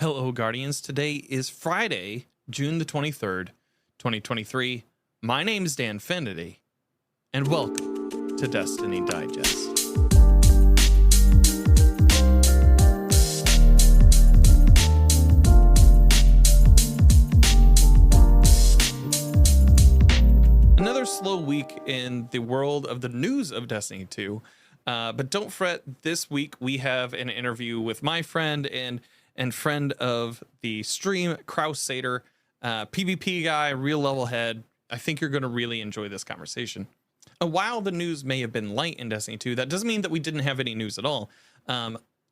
Hello, Guardians. Today is Friday, June the 23rd, 2023. My name is Dan Fennedy, and welcome to Destiny Digest. Another slow week in the world of the news of Destiny 2. But don't fret, this week we have an interview with my friend and friend of the stream, Kraus Sater, PvP guy, real level head. I think you're going to really enjoy this conversation. While the news may have been light in Destiny 2, that doesn't mean that we didn't have any news at all.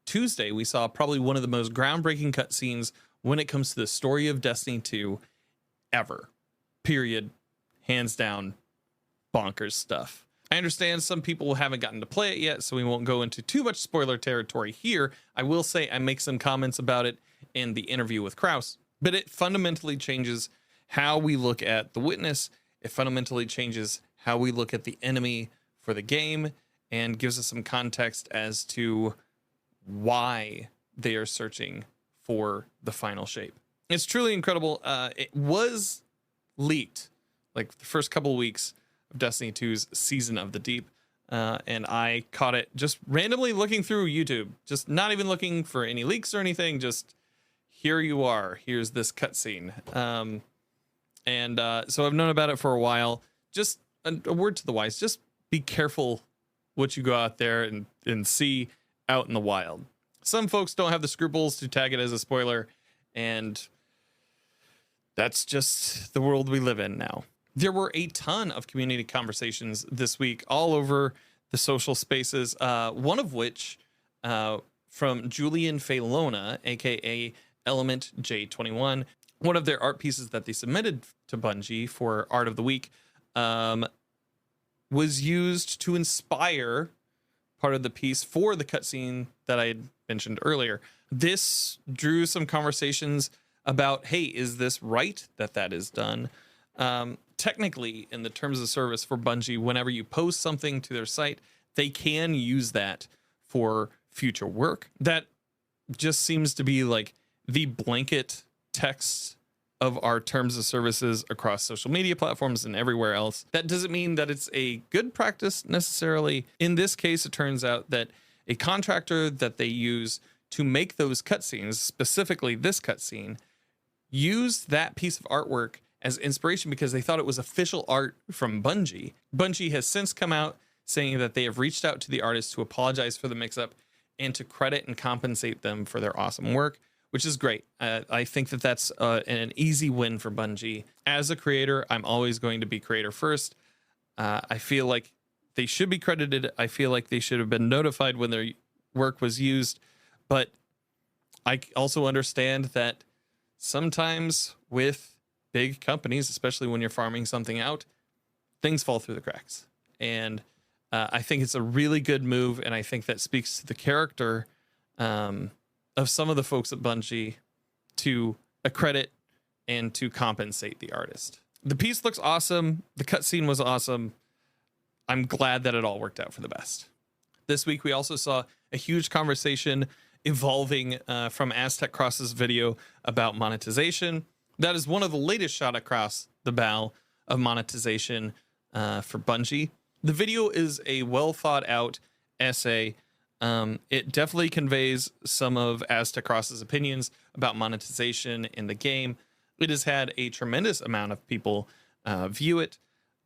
Tuesday, we saw probably one of the most groundbreaking cutscenes when it comes to the story of Destiny 2 ever. Period. Hands down, bonkers stuff. I understand some people haven't gotten to play it yet, so we won't go into too much spoiler territory here. I will say I make some comments about it in the interview with Kraus, but it fundamentally changes how we look at the Witness. It fundamentally changes how we look at the enemy for the game and gives us some context as to why they are searching for the final shape. It's truly incredible. It was leaked like the first couple of weeks of Destiny 2's Season of the Deep, and I caught it just randomly looking through YouTube, just not even looking for any leaks or anything, just here you are, here's this cutscene. So I've known about it for a while. Just a word to the wise, just be careful what you go out there and see out in the wild. Some folks don't have the scruples to tag it as a spoiler, and that's just the world we live in now. There were a ton of community conversations this week all over the social spaces, one of which from Julian Failona, aka Element J21, one of their art pieces that they submitted to Bungie for Art of the Week was used to inspire part of the piece for the cutscene that I had mentioned earlier. This drew some conversations about, hey, is this right that is done? Technically, in the terms of service for Bungie, whenever you post something to their site, they can use that for future work. That just seems to be like the blanket text of our terms of services across social media platforms and everywhere else. That doesn't mean that it's a good practice necessarily. In this case, it turns out that a contractor that they use to make those cutscenes, specifically this cutscene, used that piece of artwork as inspiration because they thought it was official art from Bungie. Bungie has since come out saying that they have reached out to the artists to apologize for the mix-up and to credit and compensate them for their awesome work, which is great. I think that that's an easy win for Bungie. As a creator, I'm always going to be creator first. I feel like they should be credited. I feel like they should have been notified when their work was used. But I also understand that sometimes with big companies, especially when you're farming something out, things fall through the cracks. And I think it's a really good move, and I think that speaks to the character of some of the folks at Bungie to accredit and to compensate the artist. The piece looks awesome. The cutscene was awesome. I'm glad that it all worked out for the best. This week, we also saw a huge conversation evolving from Aztec Cross's video about monetization. That is one of the latest shot across the bow of monetization for Bungie. The video is a well thought out essay. It definitely conveys some of Aztec Cross's opinions about monetization in the game. It has had a tremendous amount of people view it.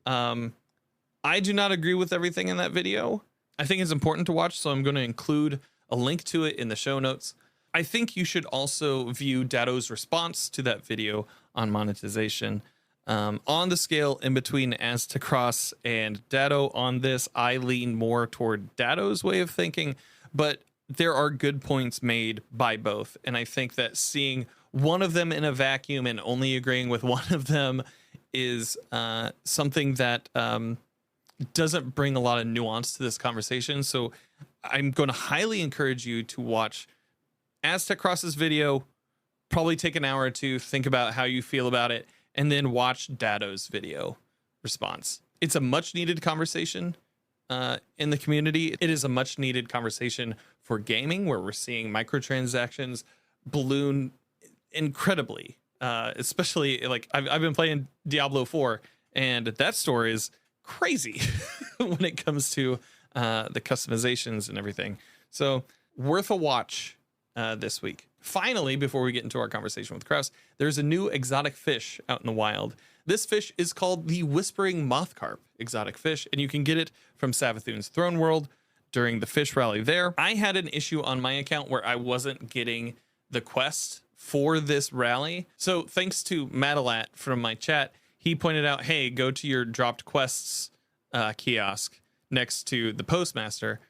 I do not agree with everything in that video. I think it's important to watch, so I'm going to include a link to it in the show notes. I think you should also view Datto's response to that video on monetization. On the scale in between Aztec Cross and Datto on this, I lean more toward Datto's way of thinking, but there are good points made by both. And I think that seeing one of them in a vacuum and only agreeing with one of them is something that doesn't bring a lot of nuance to this conversation. So I'm going to highly encourage you to watch Aztec Cross's video, probably take an hour or two, think about how you feel about it, and then watch Datto's video response. It's a much needed conversation in the community. It is a much needed conversation for gaming, where we're seeing microtransactions balloon incredibly, especially like I've been playing Diablo 4, and that store is crazy when it comes to the customizations and everything. So worth a watch this week. Finally, before we get into our conversation with Kraus, there's a new exotic fish out in the wild. This fish is called the Whispering Mothcarp exotic fish, and you can get it from Savathun's Throne World during the fish rally there. I had an issue on my account where I wasn't getting the quest for this rally. So thanks to Madalat from my chat, he pointed out, hey, go to your dropped quests kiosk next to the postmaster.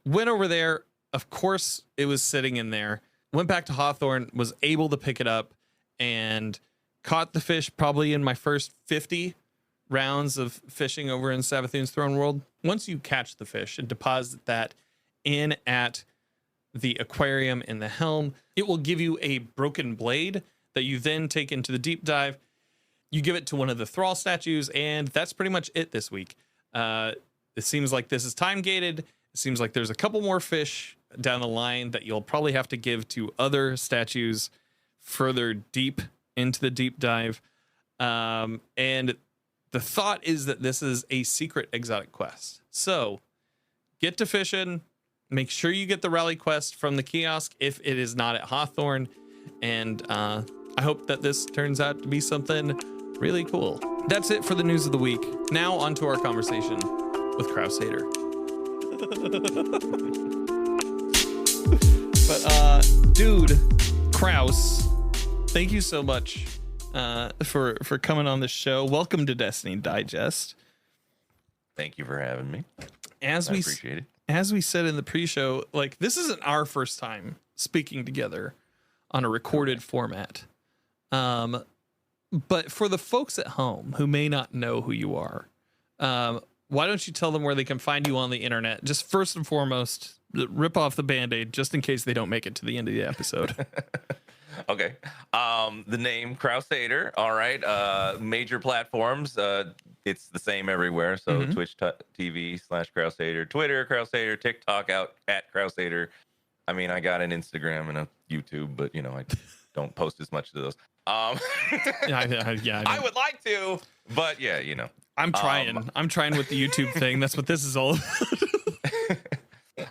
Went over there. Of course, it was sitting in there. Went back to Hawthorne, was able to pick it up, and caught the fish probably in my first 50 rounds of fishing over in Savathun's Throne World. Once you catch the fish and deposit that in at the aquarium in the helm, it will give you a broken blade that you then take into the deep dive. You give it to one of the thrall statues, and that's pretty much it this week. It seems like this is time gated. It seems like there's a couple more fish down the line that you'll probably have to give to other statues further deep into the deep dive. And the thought is that this is a secret exotic quest. So get to fishing. Make sure you get the rally quest from the kiosk if it is not at Hawthorne. And I hope that this turns out to be something really cool. That's it for the news of the week. Now on to our conversation with Kraus Hader. But dude, Kraus, thank you so much for coming on the show. Welcome to Destiny Digest. Thank you for having me. I appreciate it. As we said in the pre-show, like this isn't our first time speaking together on a recorded format. But for the folks at home who may not know who you are, why don't you tell them where they can find you on the internet? Just first and foremost, rip off the Band-Aid just in case they don't make it to the end of the episode. Okay. The name Kraus Hader. All right. Major platforms. It's the same everywhere. So Twitch TV/Kraus Hader, Twitter Kraus Hader, TikTok out at Kraus Hader. I mean, I got an Instagram and a YouTube, but you know, I don't post as much to those. Yeah, I would like to, but yeah, you know. I'm trying. I'm trying with the YouTube thing. That's what this is all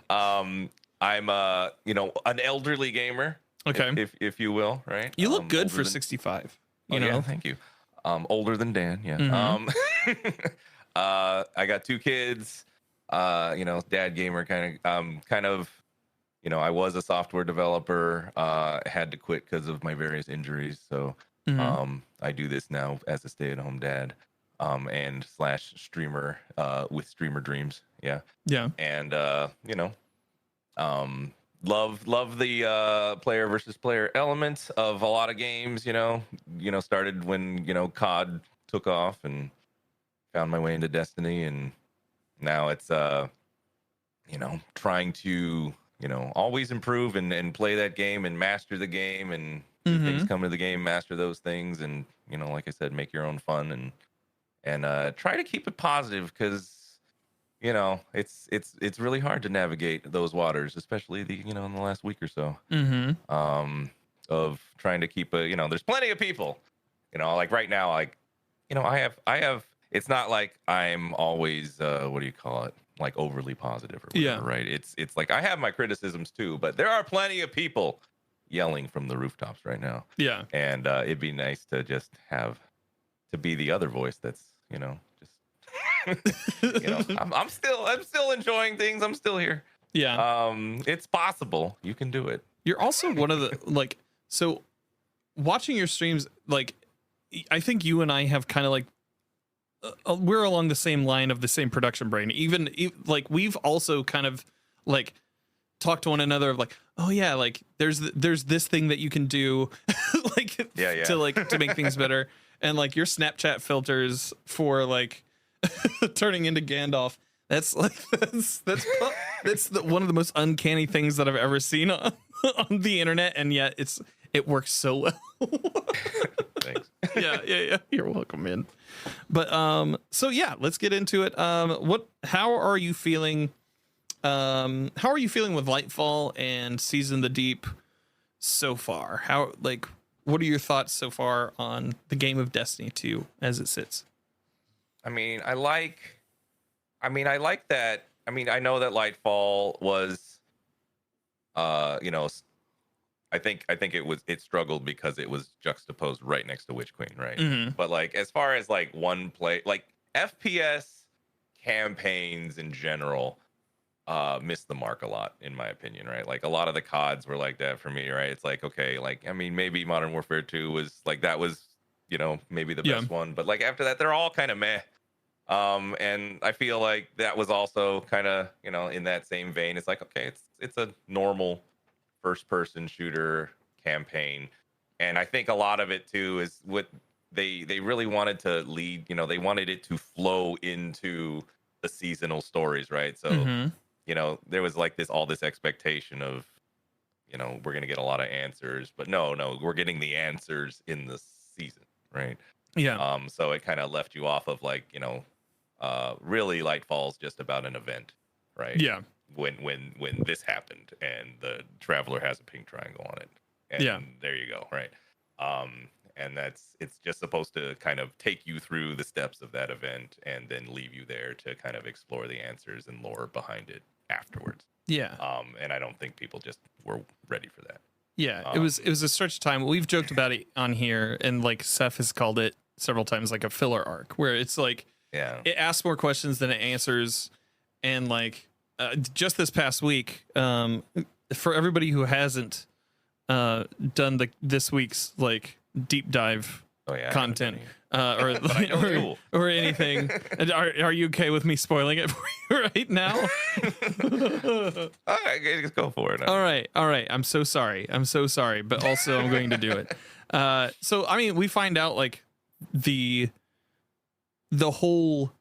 about. I'm an elderly gamer. Okay. If you will, right? You look good for 65. You know. Yeah, thank you. Older than Dan, yeah. Mm-hmm. I got 2 kids. Dad gamer kind of, I was a software developer, had to quit because of my various injuries. So I do this now as a stay-at-home dad, and / streamer with Streamer Dreams. Yeah. Yeah. And love the player versus player elements of a lot of games. Started when COD took off and found my way into Destiny, and now it's trying to always improve and play that game and master the game, and things come to the game, master those things, and like I said, make your own fun and try to keep it positive, because it's really hard to navigate those waters, especially in the last week or so. Of trying to keep there's plenty of people, like right now, I have it's not like I'm always what do you call it, like overly positive or whatever, right? It's like I have my criticisms too, but there are plenty of people yelling from the rooftops right now. Yeah. And it'd be nice to just have to be the other voice that's I'm still enjoying things. I'm still here. Yeah. It's possible. You can do it. You're also one of the so watching your streams, I think you and I have kind of we're along the same line of the same production brain. Even we've also kind of talk to one another of oh yeah, there's this thing that you can do to make things better. And your Snapchat filters for turning into Gandalf. That's one of the most uncanny things that I've ever seen on the internet, and yet it works so well. Thanks. Yeah. You're welcome, man. But so yeah, let's get into it. How are you feeling? How are you feeling with Lightfall and Season of the Deep so far? what are your thoughts so far on the game of Destiny 2 as it sits? I mean, I like that. I mean, I know that Lightfall was, you know, I think it struggled because it was juxtaposed right next to Witch Queen, right? Mm-hmm. But like, as far as like one play, like FPS campaigns in general, missed the mark a lot, in my opinion, right? Like a lot of the CODs were like that for me, right? It's like, okay, like, I mean, maybe Modern Warfare 2 was like, that was, you know, maybe the best one, but like after that, they're all kind of meh. And I feel like that was also kind of, you know, in that same vein. It's like, okay, it's a normal first person shooter campaign. And I think a lot of it too is what they really wanted to lead, you know, they wanted it to flow into the seasonal stories, right? So, you know, there was like all this expectation of, you know, we're going to get a lot of answers, but no, we're getting the answers in the season, right? Yeah. So it kind of left you off of like, you know, really Lightfall's just about an event, right? Yeah. When this happened and the Traveler has a pink triangle on it, and there you go, right? And it's just supposed to kind of take you through the steps of that event and then leave you there to kind of explore the answers and lore behind it afterwards. Yeah. And I don't think people just were ready for that. Yeah, it was a stretch of time. We've joked about it on here, and like Seth has called it several times, like a filler arc, where it's like, it asks more questions than it answers. And like just this past week, for everybody who hasn't done this week's like deep dive content or anything, are you okay with me spoiling it for you right now? All right, just go for it. All right. I'm so sorry, but also I'm going to do it. So I mean, we find out like the whole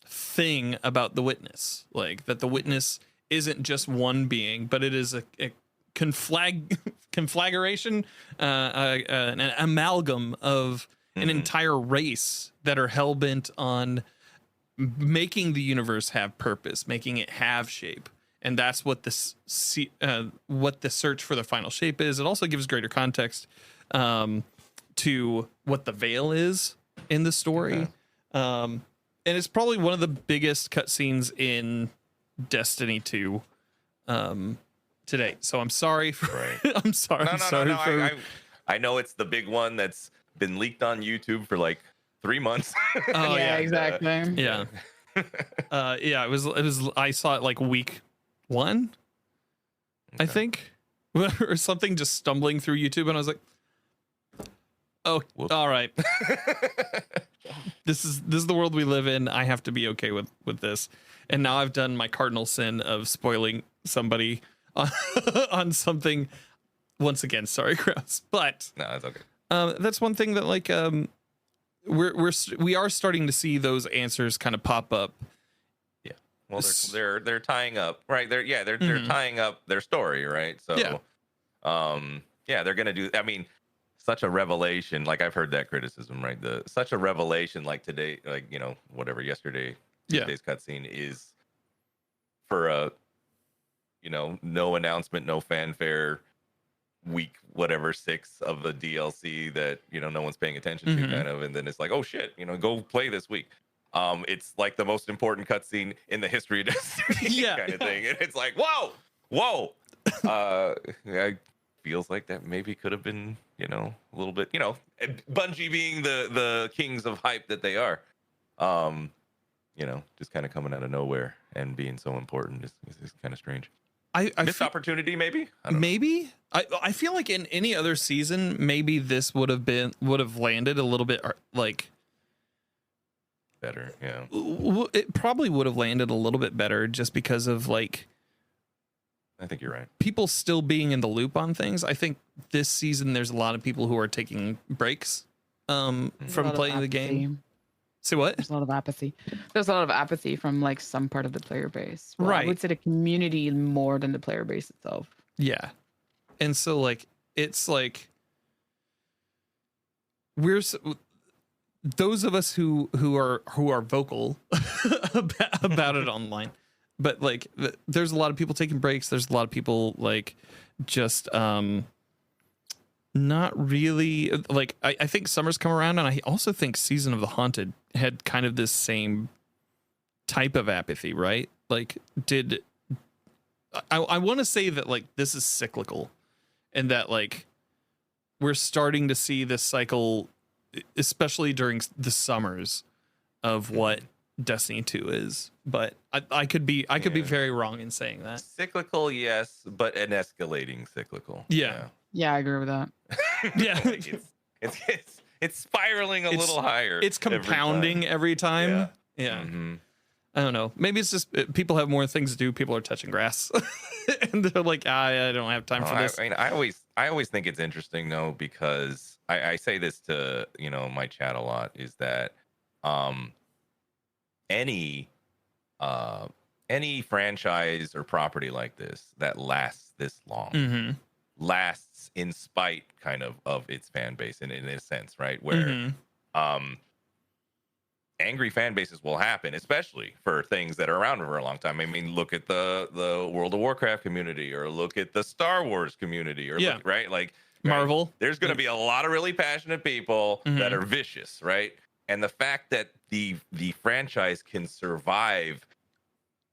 thing about the witness, like that the witness isn't just one being, but it is a conflagration, an amalgam of an entire race that are hell-bent on making the universe have purpose, making it have shape. And that's what what the search for the final shape is. It also gives greater context to what the veil is in the story. And it's probably one of the biggest cutscenes in Destiny 2 today. So I'm sorry for I'm sorry. No. I know it's the big one that's been leaked on YouTube for like 3 months. Oh yeah, exactly. Yeah. It was I saw it like week 1, I think, or something, just stumbling through YouTube, and I was like, oh, whoops. All right. This is the world we live in. I have to be okay with this. And now I've done my cardinal sin of spoiling somebody on something once again. Sorry, Kraus, but no, it's okay. That's one thing that like we are starting to see those answers kind of pop up. Yeah. Well, they're tying up, right? They're tying up their story, right? So they're gonna do. I mean, such a revelation. Like I've heard that criticism, right? Such a revelation, like today, like you know, whatever today's cutscene is for a, you know, no announcement, no fanfare, week whatever 6 of the DLC that, you know, no one's paying attention to, kind of, and then it's like, oh shit, you know, go play this week. It's like the most important cutscene in the history of Destiny, kind of thing, and it's like, whoa. It feels like that maybe could have been, you know, a little bit, you know, Bungie being the kings of hype that they are, you know, just kind of coming out of nowhere and being so important is kind of strange. I missed opportunity, maybe. I feel like in any other season, maybe this would have landed a little bit like better. Yeah, it probably would have landed a little bit better just because of like. I think you're right. People still being in the loop on things. I think this season there's a lot of people who are taking breaks from playing the game. Say what? There's a lot of apathy. There's a lot of apathy from like some part of the player base. Well, right. I would say the community more than the player base itself. Yeah. And so like it's like those of us who are vocal about it online, but like there's a lot of people taking breaks. There's a lot of people like just Not really. Like, I think Summer's come around, and I also think Season of the Haunted had kind of this same type of apathy, right? Like, I want to say that, like, this is cyclical, and that, like, we're starting to see this cycle, especially during the summers, of what Destiny 2 is. But I could be very wrong in saying that. Cyclical, yes, but an escalating cyclical. Yeah. Yeah, I agree with that. Yeah. It's spiraling a little higher. It's compounding every time. Yeah. Yeah. I don't know. Maybe it's just people have more things to do. People are touching grass, and they're like, I don't have time for this. I mean, I always think it's interesting though, because I say this to my chat a lot, is that any franchise or property like this that lasts this long lasts in spite kind of its fan base, in a sense, right? Where angry fan bases will happen, especially for things that are around for a long time. I mean, look at the World of Warcraft community, or look at the Star Wars community, or look, right? Like Marvel. There's going to be a lot of really passionate people that are vicious, right? And the fact that the franchise can survive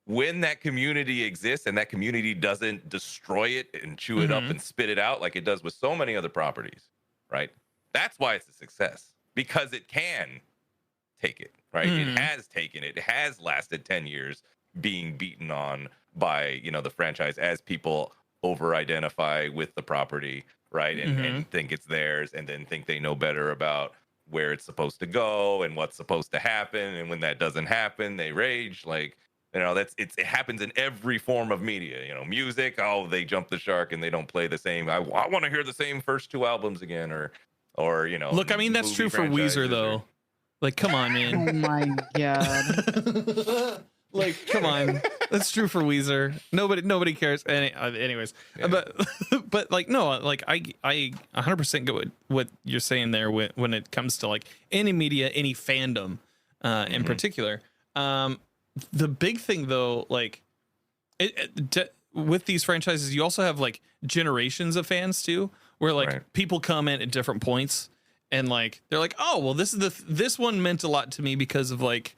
when that community exists, and that community doesn't destroy it and chew it up and spit it out like it does with so many other properties, right? That's why it's a success, because it can take it, right? It has taken it. It has lasted 10 years being beaten on by, the franchise, as people over-identify with the property, right? And think it's theirs, and then think they know better about where it's supposed to go and what's supposed to happen. And when that doesn't happen, they rage. Like, it happens in every form of media, music. Oh, they jump the shark and they don't play the same. I want to hear the same first 2 albums again, or Look, I mean, that's true for Weezer though. Like, come on, man. Oh my god. Like, come on. That's true for Weezer. Nobody cares. Anyways, but like, no, like I 100% get what you're saying there when it comes to like any media, any fandom, in particular. The big thing though, like with these franchises, you also have like generations of fans too, where like people come in at different points. And like they're like, oh well, this one meant a lot to me because of like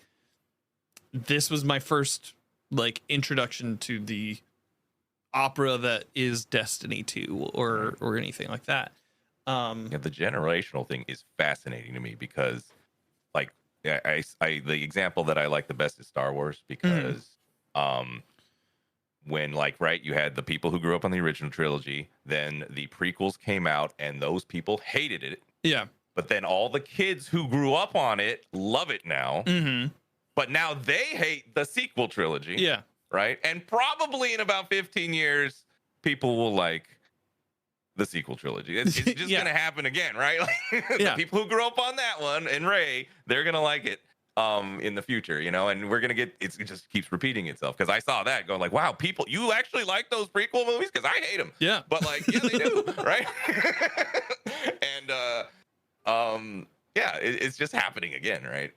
this was my first like introduction to the opera that is Destiny 2 or anything like that. The generational thing is fascinating to me, because like I the example that I like the best is Star Wars, because when you had the people who grew up on the original trilogy, then the prequels came out and those people hated it. Yeah. But then all the kids who grew up on it love it now. But now they hate the sequel trilogy. Yeah. Right. And probably in about 15 years, people will like the sequel trilogy. It's just going to happen again, right? Like, the people who grew up on that one and Rey, they're going to like it in the future, and we're going to it just keeps repeating itself. Because I saw that going like, wow, people, you actually like those prequel movies? Because I hate them. Yeah. But like, yeah, they do. Right. And, it's just happening again, right?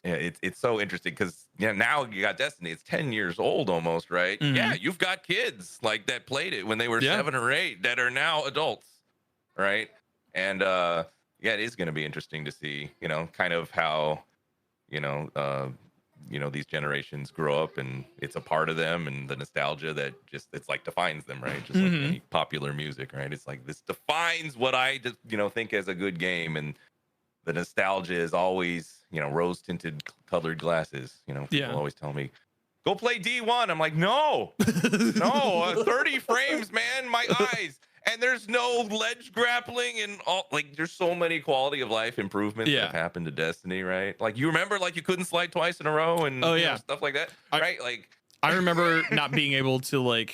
It's so interesting, because now you got Destiny. It's 10 years old almost, right? Yeah, you've got kids like that played it when they were 7 or 8 that are now adults, right? And it is going to be interesting to see, kind of how, these generations grow up, and it's a part of them, and the nostalgia that just it's like defines them, right? Just like any popular music, right? It's like this defines what I just think as a good game, and the nostalgia is always rose tinted colored glasses. People always tell me, go play D1. I'm like, no, 30 frames, man, my eyes. And there's no ledge grappling and all, like, there's so many quality of life improvements that have happened to Destiny, right? Like, you remember, like, you couldn't slide twice in a row and stuff like that, right? Like, I remember not being able to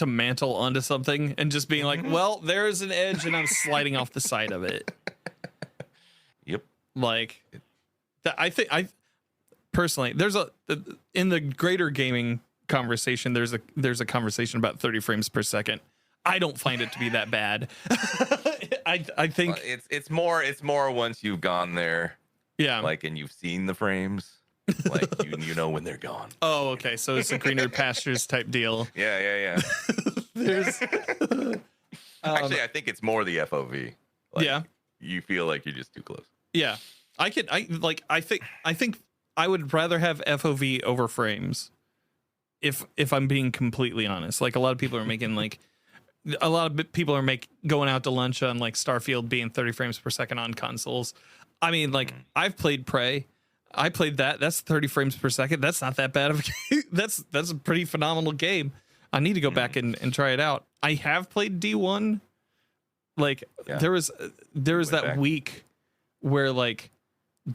mantle onto something and just being like, well, there's an edge and I'm sliding off the side of it. Yep. Like, I personally, in the greater gaming conversation, there's a conversation about 30 frames per second. I don't find it to be that bad. I think it's more once you've gone there. Yeah. Like, and you've seen the frames, like you know when they're gone. Oh, okay. So it's a greener pastures type deal. Yeah. Actually, I think it's more the FOV. Like, Yeah. you feel like you're just too close. Yeah, I think I would rather have FOV over frames. If I'm being completely honest, like a lot of people are making like going out to lunch on like Starfield being 30 frames per second on consoles. I mean, like I've played Prey. I played that. That's 30 frames per second. That's not that bad of a game. That's a pretty phenomenal game. I need to go back and try it out. I have played D1. Like there was that back. week where like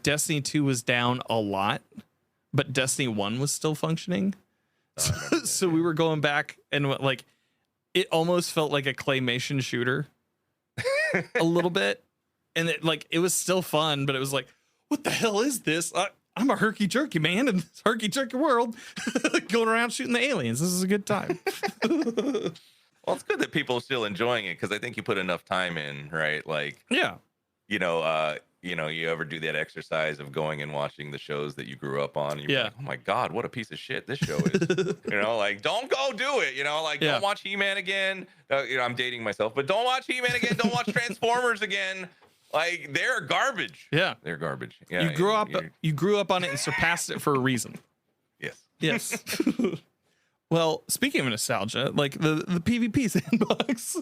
Destiny 2 was down a lot, but Destiny 1 was still functioning. So we were going back and like it almost felt like a claymation shooter a little bit. And it was still fun, but it was like, what the hell is this? I'm a herky jerky man in this herky jerky world going around shooting the aliens. This is a good time. Well, it's good that people are still enjoying it because I think you put enough time in, right? Like, Yeah. You ever do that exercise of going and watching the shows that you grew up on? And you're like, oh my God, what a piece of shit this show is. Like, don't go do it. Don't watch He-Man again. I'm dating myself, but don't watch He-Man again. Don't watch Transformers again. Like, they're garbage. Yeah. They're garbage. Yeah. You grew up on it and surpassed it for a reason. Yes. Yes. Well, speaking of nostalgia, like the PvP sandbox,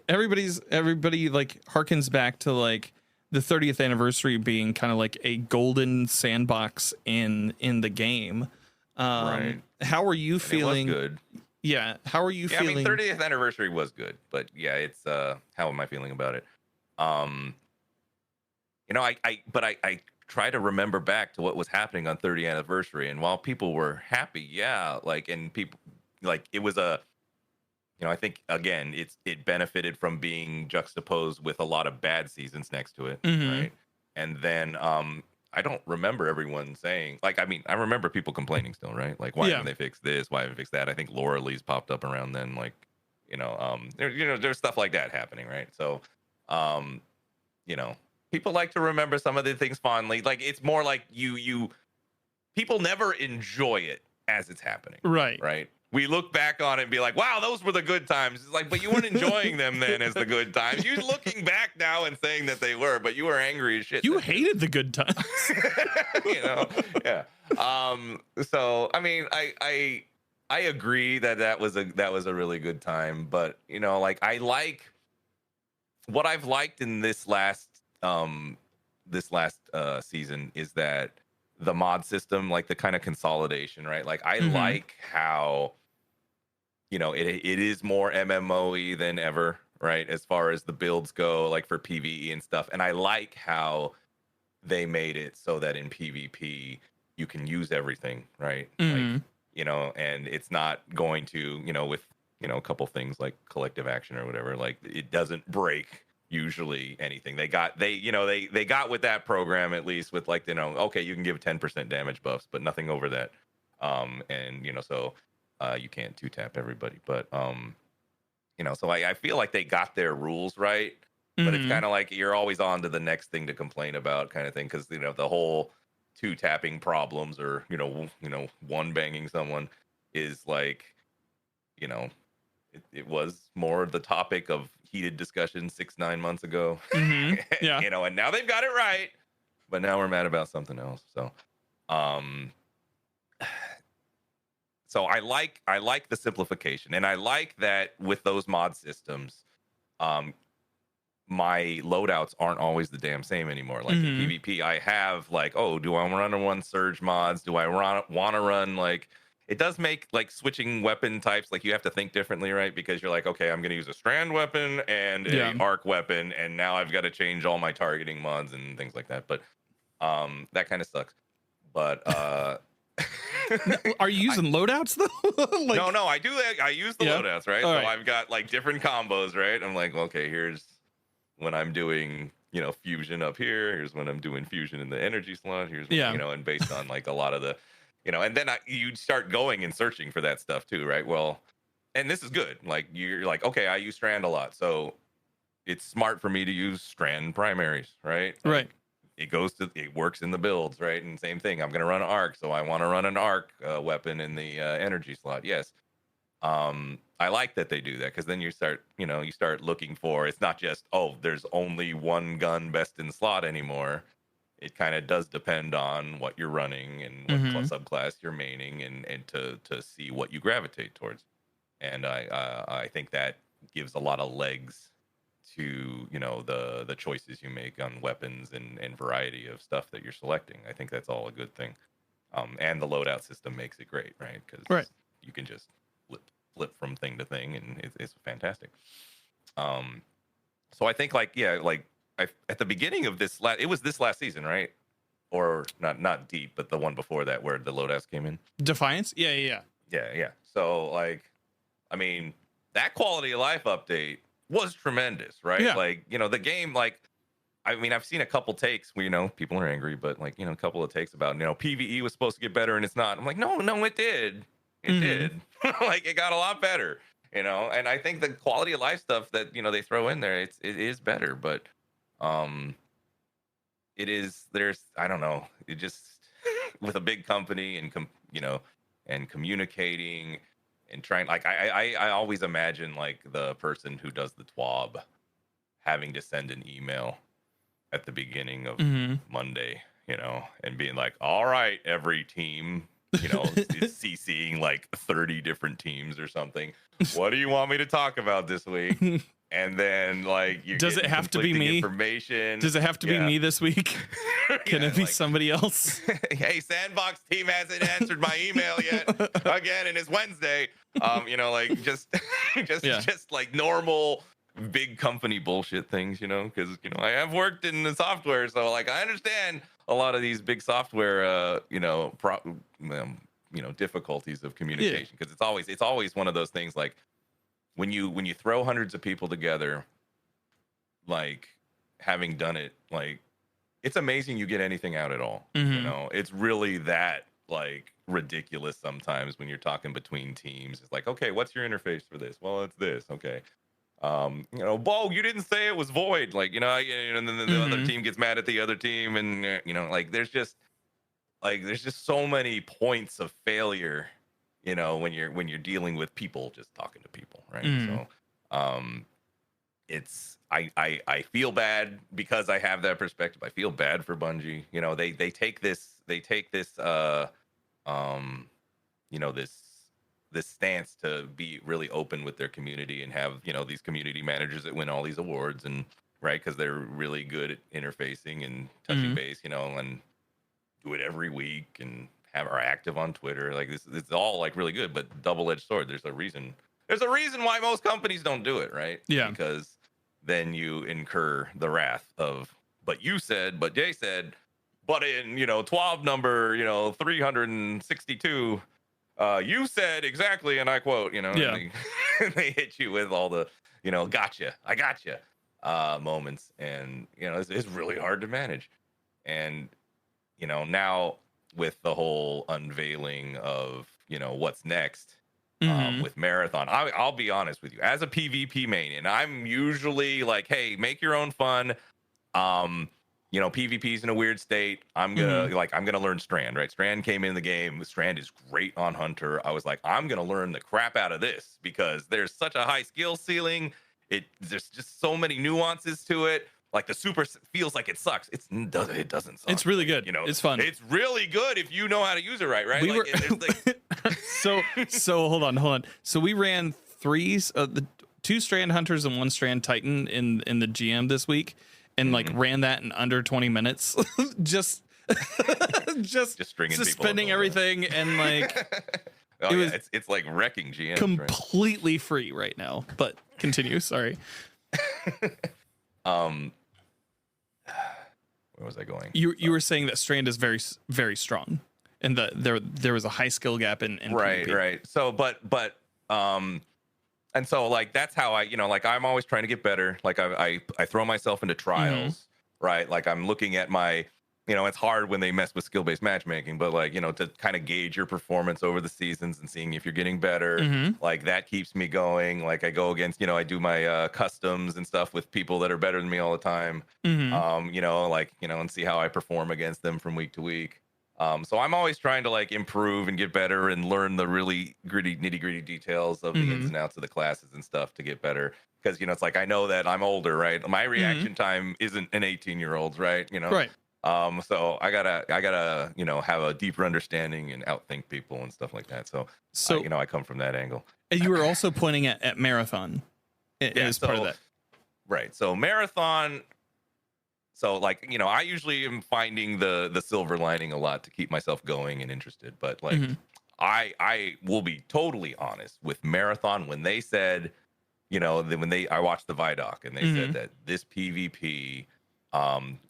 everybody like harkens back to like the 30th anniversary being kind of like a golden sandbox in the game. Right. How are you feeling? It was good. Yeah. How are you feeling? I mean, 30th anniversary was good, but yeah, it's how am I feeling about it? I try to remember back to what was happening on 30th anniversary, and while people were happy, and people it was I think again it benefited from being juxtaposed with a lot of bad seasons next to it, right? And then I don't remember everyone saying I remember people complaining still, right? Like, why haven't they fixed this? Why haven't they fixed that? I think Laura Lee's popped up around then, there's stuff like that happening, right? So people like to remember some of the things fondly. Like, it's more like people never enjoy it as it's happening. Right. We look back on it and be like, wow, those were the good times. It's like, but you weren't enjoying them then as the good times. You're looking back now and saying that they were, but you were angry as shit. You hated the good times. Yeah. So, I mean, I agree that was a really good time, but what I've liked in this last season is that the mod system, like the kind of consolidation, right? Like, I like how it is more MMO-y than ever, right? As far as the builds go, like for PvE and stuff. And I like how they made it so that in PvP you can use everything, right? And it's not going to, with a couple things like collective action or whatever, like it doesn't break usually anything. They got with that program, at least with okay, you can give 10% damage buffs, but nothing over that. So you can't two tap everybody, but so I feel like they got their rules right, but it's kind of like you're always on to the next thing to complain about, kind of thing, because the whole two tapping problems or one banging someone is like it was more the topic of heated discussion 6-9 months ago. Yeah. And now they've got it right, but now we're mad about something else. So so I like the simplification, and I like that with those mod systems, my loadouts aren't always the damn same anymore. Like in PvP, I have do I want to run surge mods? Do I want to run it does make switching weapon types, you have to think differently, right? Because you're like, okay, I'm going to use a strand weapon and an arc weapon, and now I've got to change all my targeting mods and things like that. But that kind of sucks. But are you using loadouts though? No, I do. I use the loadouts, right? All so right. I've got different combos, right? I'm like, okay, here's when I'm doing fusion up here. Here's when I'm doing fusion in the energy slot. Here's when, and based on a lot of the. And then you start going and searching for that stuff too, right? Well, and this is good. You're like, okay, I use strand a lot, so it's smart for me to use strand primaries, right? Right. It works in the builds, right? And same thing, I'm going to run an arc, so I want to run an arc weapon in the energy slot. Yes. I like that they do that, because then you start looking for, it's not just, oh, there's only one gun best in slot anymore. It kind of does depend on what you're running and what subclass you're maining, and to see what you gravitate towards. And I think that gives a lot of legs to the choices you make on weapons and variety of stuff that you're selecting. I think that's all a good thing. And the loadout system makes it great, right? Because you can just flip from thing to thing, and it's fantastic. So I think at the beginning of this it was this last season, right? Or not deep, but the one before that where the loadouts came in. Defiance? Yeah. So I mean, that quality of life update was tremendous, right? Yeah. The game, I mean, I've seen a couple takes where, people are angry, but a couple of takes about, PvE was supposed to get better and it's not. I'm like, no, it did. It did. It got a lot better, and I think the quality of life stuff that, they throw in there, it is better, but, I don't know. It just, with a big company and, and communicating and trying, I always imagine the person who does the TWAB having to send an email at the beginning of Monday, and being like, all right, every team, is CCing 30 different teams or something. What do you want me to talk about this week? And then does it have to be me? Information. Does it have to be me this week? Can it be somebody else? Hey, Sandbox team hasn't answered my email yet again, and it's Wednesday. Just normal big company bullshit things, because I have worked in the software, so I understand a lot of these big software difficulties of communication, because it's always one of those things, when you throw hundreds of people together, having done it, it's amazing you get anything out at all. It's really that ridiculous sometimes when you're talking between teams. It's okay, what's your interface for this? Well, it's this. Okay. Bo, you didn't say it was void, and then the other team gets mad at the other team, and there's just so many points of failure, when you're dealing with people, just talking to people, right? So it's I feel bad because I have that perspective. I feel bad for Bungie. They take this this stance to be really open with their community and have these community managers that win all these awards, and right, because they're really good at interfacing and touching base, and do it every week and are active on Twitter. It's all really good, but double-edged sword. There's a reason why most companies don't do it, right? Yeah, because then you incur the wrath of, but you said, but Jay said, but in 12 number 362. You said exactly, and I quote, and they hit you with all the, gotcha, I gotcha moments. And, it's really hard to manage. And, now with the whole unveiling of, what's next with Marathon, I'll be honest with you, as a PvP main, and I'm usually hey, make your own fun. PvP's in a weird state. I'm gonna learn Strand, right? Strand came in the game. Strand is great on Hunter. I was I'm gonna learn the crap out of this because there's such a high skill ceiling. There's just so many nuances to it. The super feels like it sucks. It doesn't suck. It's really good. It's fun. It's really good if you know how to use it right? So hold on. So we ran the 2 Strand Hunters and 1 Strand Titan in the GM this week. And ran that in under 20 minutes, just stringing suspending everything, and it's wrecking GM. Completely right? Free right now. But continue. Sorry. Where was I going? You were saying that Strand is very, very strong, and that there was a high skill gap in right, PvP. Right. So and so that's how I, I'm always trying to get better. I throw myself into trials, right? I'm looking at my, it's hard when they mess with skill-based matchmaking, but to kind of gauge your performance over the seasons and seeing if you're getting better, that keeps me going. I go against, I do my customs and stuff with people that are better than me all the time, and see how I perform against them from week to week. So I'm always trying to like improve and get better and learn the really nitty gritty details of the ins and outs of the classes and stuff to get better. Because, you know, it's like, I know that I'm older, right? My reaction time isn't an 18-year-old's, right? You know? Right. So I gotta, you know, have a deeper understanding and outthink people and stuff like that. So, you know, I come from that angle. And you were also pointing at marathon as part of that. Right. So marathon. So like, you know, I usually am finding the silver lining a lot to keep myself going and interested. But like, I will be totally honest with marathon when they said, you know, I watched the Vidoc and they said that this PvP,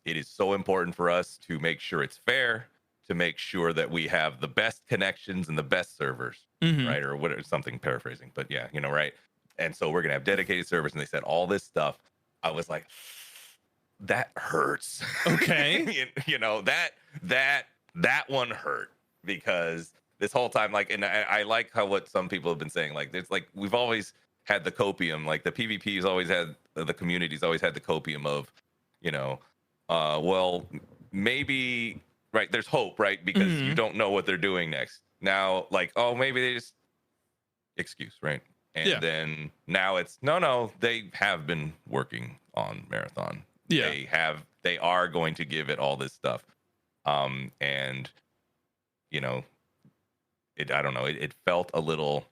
it is so important for us to make sure it's fair, to make sure that we have the best connections and the best servers, right? Or what, something paraphrasing, but yeah, you know, right. And so we're gonna have dedicated servers, and they said all this stuff. I was like, that hurts. Okay. You know, that one hurt, because this whole time, like, and I like how what some people have been saying, like, it's like we've always had the copium, like the PvP's always had, the community's always had the copium of, you know, well, maybe, right, there's hope, right, because you don't know what they're doing next. Now, like, oh, maybe they just excuse, right? And then now it's no, they have been working on marathon. Yeah. They are going to give it all this stuff. And you know, I don't know, it felt a little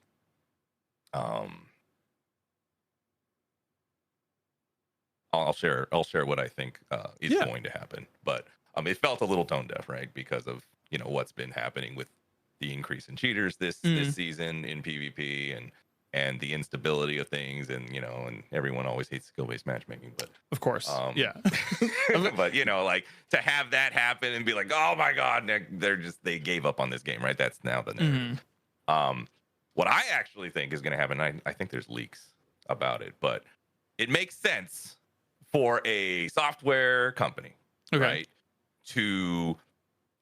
I'll share what I think is going to happen. But it felt a little tone deaf, right? Because of, you know, what's been happening with the increase in cheaters this season in PvP, and the instability of things, and, you know, and everyone always hates skill-based matchmaking, but of course, but, you know, like, to have that happen and be like, oh my God, they gave up on this game, right? That's now the narrative. What I actually think is going to happen, I think there's leaks about it, but it makes sense for a software company, right, to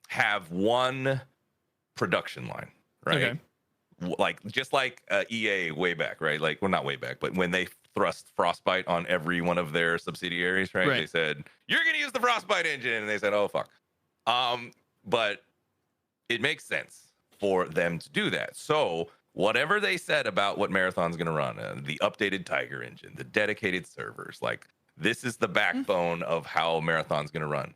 have one production line, right? Okay. Like, just like EA way back, right? Like, well, not way back, but when they thrust Frostbite on every one of their subsidiaries, right? They said, you're going to use the Frostbite engine. And they said, oh, fuck. But it makes sense for them to do that. So whatever they said about what Marathon's going to run, the updated Tiger engine, the dedicated servers, like, this is the backbone of how Marathon's going to run.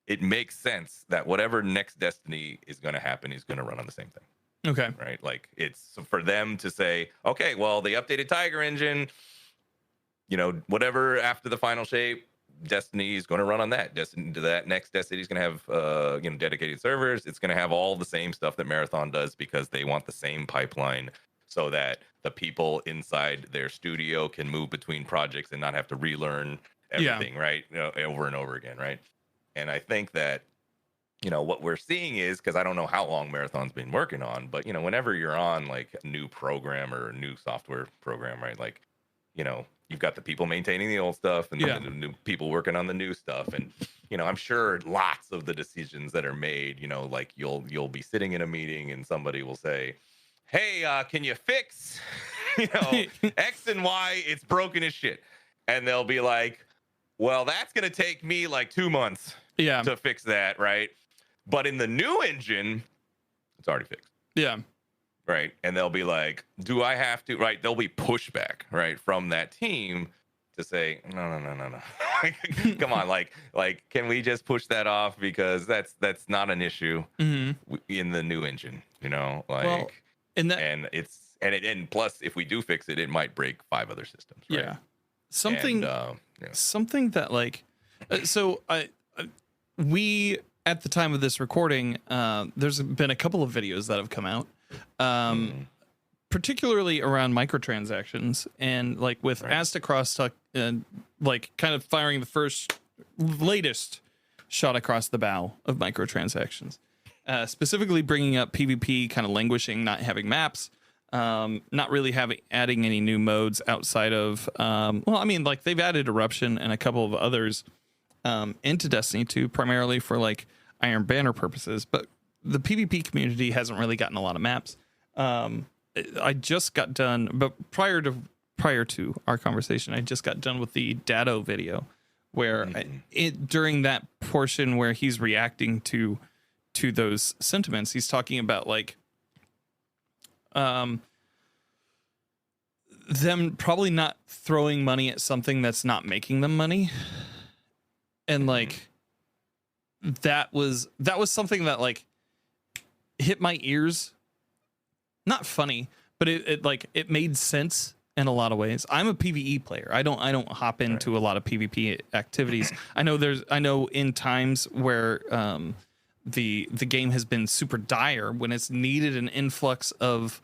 It makes sense that whatever next Destiny is going to happen is going to run on the same thing. Okay. Right. Like, it's for them to say, okay, well, the updated Tiger engine, you know, whatever after the final shape, Destiny is going to run on that. That next Destiny is going to have, you know, dedicated servers. It's going to have all the same stuff that Marathon does, because they want the same pipeline, so that the people inside their studio can move between projects and not have to relearn everything, right? You know, over and over again, right? And I think that, you know, what we're seeing is, because I don't know how long Marathon's been working on, but, you know, whenever you're on like a new program or a new software program, right, like, you know, you've got the people maintaining the old stuff, and the new people working on the new stuff. And, you know, I'm sure lots of the decisions that are made, you know, like, you'll be sitting in a meeting and somebody will say, hey, can you fix, you know, X and Y? It's broken as shit. And they'll be like, well, that's going to take me like 2 months to fix that, right? But in the new engine, it's already fixed. Yeah. Right. And they'll be like, do I have to? Right. There'll be pushback, right, from that team to say, no. Come on. Like, can we just push that off? Because that's not an issue in the new engine, you know, like, well, and plus, if we do fix it, it might break 5 other systems. Right? Yeah. Something that, like, so we, at the time of this recording, there's been a couple of videos that have come out, particularly around microtransactions, and like with Aztec Crosstalk, like kind of firing the latest shot across the bow of microtransactions, specifically bringing up PvP kind of languishing, not having maps, not really adding any new modes outside of, well, I mean, like, they've added Eruption and a couple of others into Destiny 2, primarily for like Iron Banner purposes, but the PvP community hasn't really gotten a lot of maps. I just got done, but prior to our conversation, I just got done with the Datto video, where during that portion where he's reacting to to those sentiments. He's talking about like them probably not throwing money at something that's not making them money. And like that was something that like hit my ears. Not funny, but it made sense in a lot of ways. I'm a PvE player. I don't hop into a lot of PvP activities. I know in times where the game has been super dire, when it's needed an influx of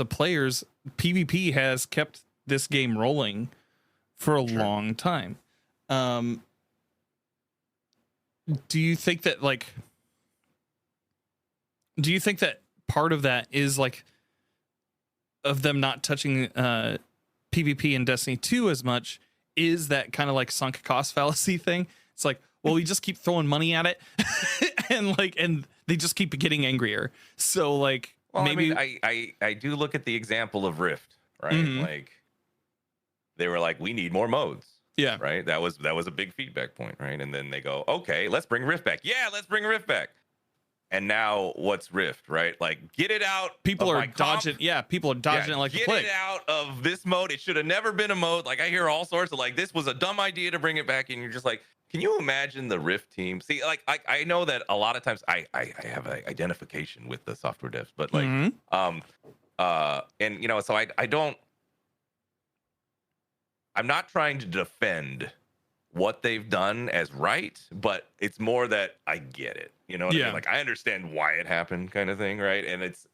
players, PvP has kept this game rolling for a long time. Do you think that part of that is like of them not touching PvP in Destiny 2 as much is that kind of like sunk cost fallacy thing? It's like, well, we just keep throwing money at it and they just keep getting angrier. So like, well, maybe I mean, I do look at the example of Rift, right? Like they were like, we need more modes. Yeah. Right. That was a big feedback point. Right. And then they go, okay, let's bring Rift back. Yeah, let's bring Rift back. And now what's Rift, right? Like, get it out. People are dodging. Yeah, people are dodging it like the plague. Get it out of this mode. It should have never been a mode. Like, I hear all sorts of like, this was a dumb idea to bring it back. And you're just like, can you imagine the Rift team? See, like, I know that a lot of times I have an identification with the software devs, but like, and you know, so I don't. I'm not trying to defend what they've done as right, but it's more that I get it. You know what I mean? Like, I understand why it happened, kind of thing, right? And it's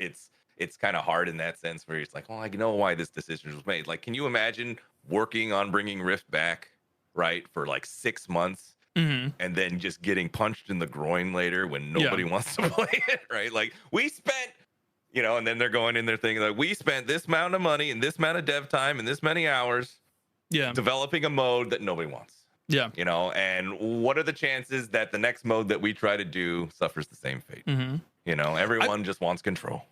kind of hard in that sense where it's like, well, I know why this decision was made. Like, can you imagine working on bringing Rift back, right, for like 6 months, and then just getting punched in the groin later when nobody wants to play it, right? Like, we spent, you know, and then they're going in there thinking like, we spent this amount of money and this amount of dev time and this many hours developing a mode that nobody wants. Yeah. You know, and what are the chances that the next mode that we try to do suffers the same fate? You know, everyone just wants control.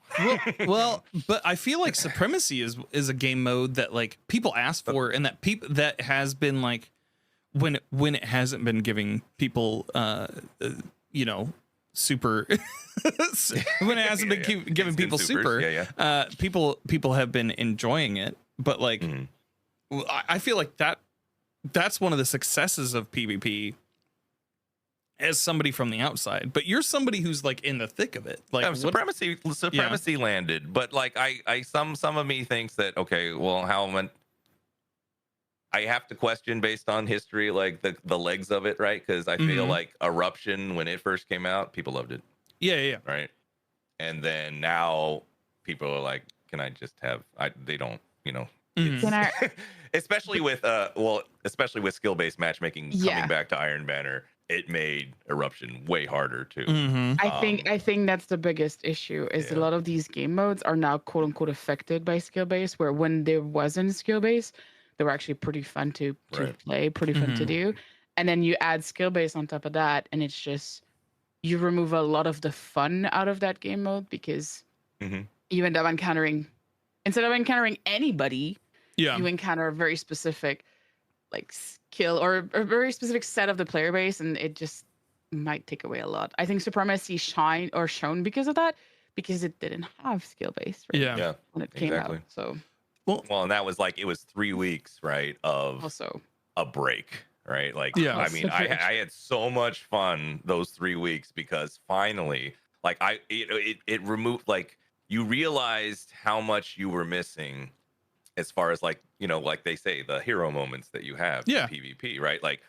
well, but I feel like Supremacy is a game mode that like people ask for, and that that has been like when it hasn't been giving people you know, super when it hasn't been giving people super people have been enjoying it, but like I feel like that's one of the successes of PvP as somebody from the outside. But you're somebody who's like in the thick of it. Like Supremacy landed, but like I some of me thinks that, okay, well, I have to question based on history, like the legs of it, right? Because I feel like Eruption, when it first came out, people loved it. Yeah. Right. And then now people are like, can I just have? They don't, you know. Especially with skill-based matchmaking coming back to Iron Banner, it made Eruption way harder too. I think that's the biggest issue is a lot of these game modes are now quote unquote affected by skill-based, where when there wasn't skill-based, they were actually pretty fun to play, pretty fun to do. And then you add skill-based on top of that, and it's just you remove a lot of the fun out of that game mode because you end up instead of encountering anybody, you encounter a very specific like skill or a very specific set of the player base, and it just might take away a lot. I think Supremacy shone because of that, because it didn't have skill based when it came out. So well, and that was like, it was 3 weeks, right, of also a break, right? Like, I mean, I had so much fun those 3 weeks because finally, like, it removed, like, you realized how much you were missing as far as like, you know, like they say, the hero moments that you have in PvP, right? Like,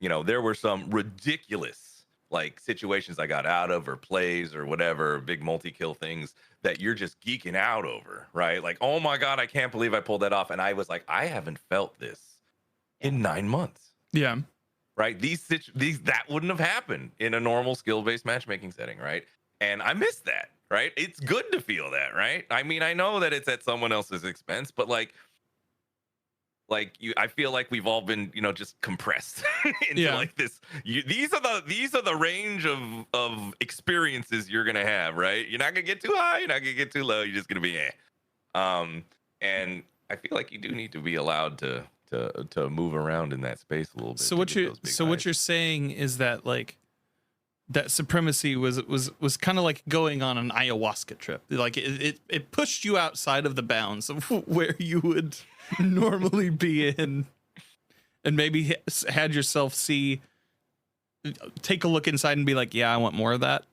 you know, there were some ridiculous like situations I got out of, or plays or whatever, big multi-kill things that you're just geeking out over, right? Like, oh my God, I can't believe I pulled that off. And I was like, I haven't felt this in 9 months. Yeah. Right. These that wouldn't have happened in a normal skill-based matchmaking setting, right? And I miss that. Right. It's good to feel that. Right. I mean, I know that it's at someone else's expense, but like I feel like we've all been, you know, just compressed into like this. These are the range of experiences you're gonna have. Right. You're not gonna get too high. You're not gonna get too low. You're just gonna be and I feel like you do need to be allowed to to move around in that space a little bit. So what you're saying is that like that supremacy was kind of like going on an ayahuasca trip. Like it pushed you outside of the bounds of where you would normally be in, and maybe had yourself take a look inside and be like, yeah, I want more of that.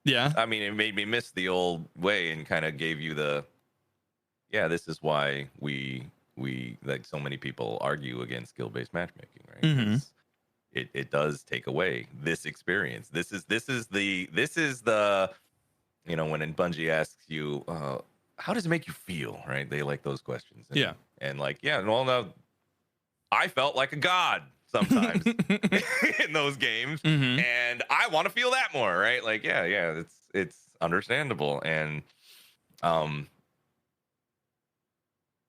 Yeah. I mean, it made me miss the old way and kind of gave you this is why we like so many people argue against skill-based matchmaking, right? Mm-hmm. It does take away this experience. This is the when Bungie asks you, how does it make you feel, right? They like those questions. And like, no, I felt like a god sometimes in those games, and I want to feel that more, right? Like, it's understandable. And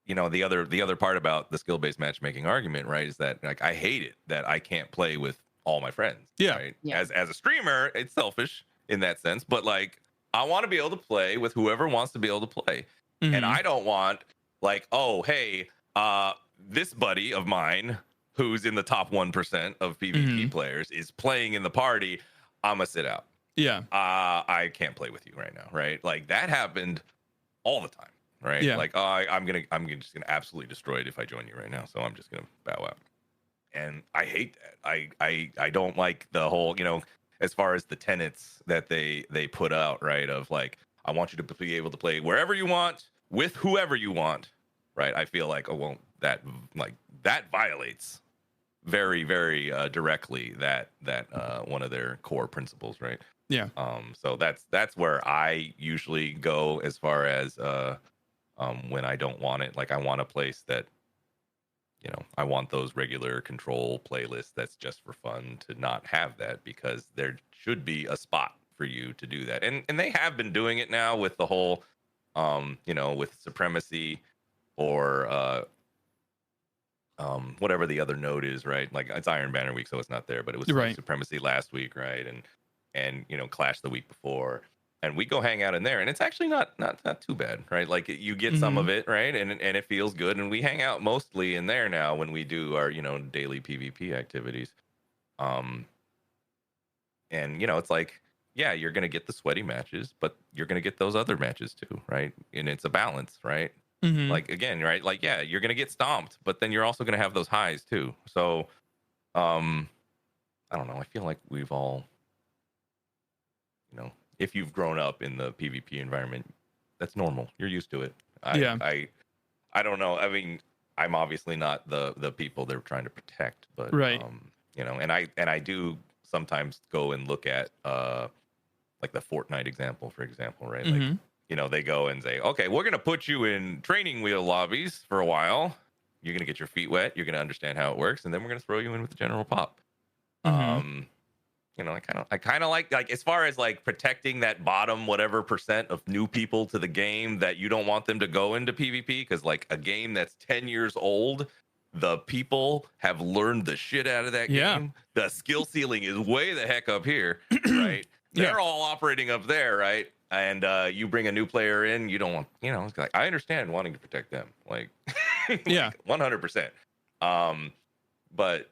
the other part about the skill-based matchmaking argument, right, is that like I hate it that I can't play with all my friends. Right? As a streamer, it's selfish in that sense, but like I want to be able to play with whoever wants to be able to play. And I don't want like, oh, hey, this buddy of mine who's in the top 1% of PvP players is playing in the party. I'm gonna sit out. Yeah. I can't play with you right now, right? Like that happened all the time, right? Yeah. Like, I'm just gonna absolutely destroy it if I join you right now. So I'm just gonna bow out. And I hate that. I don't like the whole, as far as the tenets that they put out, right? Of like, I want you to be able to play wherever you want with whoever you want, right? I feel like, that violates very, very directly that one of their core principles, right? Yeah. So that's where I usually go as far as when I don't want it. Like I want a place that, I want those regular control playlists that's just for fun to not have that, because there should be a spot for you to do that. And they have been doing it now with the whole with supremacy or whatever the other node is, right? Like it's Iron Banner week, so it's not there, but it was supremacy last week, right? And Clash the week before, and we go hang out in there, and it's actually not too bad, right? Like you get some of it, right? And it feels good, and we hang out mostly in there now when we do our daily PvP activities. And it's like, yeah, you're gonna get the sweaty matches, but you're gonna get those other matches too, right? And it's a balance, right? Like again, right? Like, yeah, you're gonna get stomped, but then you're also gonna have those highs too. So I don't know. I feel like we've all, if you've grown up in the PvP environment, that's normal. You're used to it. I don't know. I mean, I'm obviously not the people they're trying to protect, but right. And I do sometimes go and look at like the Fortnite example, for example, right? Like they go and say, okay, we're going to put you in training wheel lobbies for a while. You're going to get your feet wet. You're going to understand how it works. And then we're going to throw you in with the general pop. I kind of like as far as like protecting that bottom, whatever percent of new people to the game that you don't want them to go into PvP. Because like a game that's 10 years old, the people have learned the shit out of that game. The skill ceiling is way the heck up here, right? They're all operating up there, right? And you bring a new player in, you don't want, it's like, I understand wanting to protect them, like, 100%. But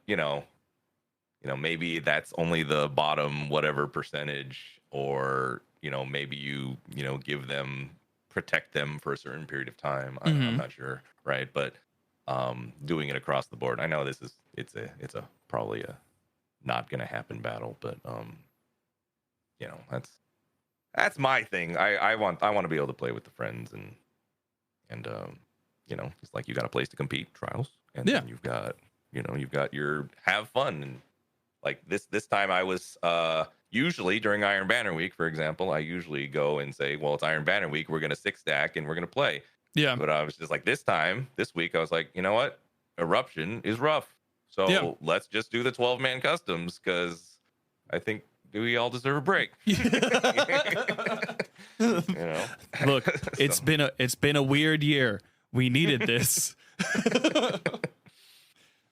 maybe that's only the bottom whatever percentage, or maybe you protect them for a certain period of time. I'm not sure, right? But doing it across the board, I know it's a probably a not gonna happen battle, but that's my thing. I want to be able to play with the friends and it's like you got a place to compete, trials, and then you've got your have fun. And like this time I was usually during Iron Banner week, for example, I usually go and say, well, it's Iron Banner week, we're gonna 6-stack and we're gonna play. But I was just like, this week I was like, you know what, Eruption is rough, so let's just do the 12-man customs, because I think we all deserve a break. Look, it's been a weird year. We needed this.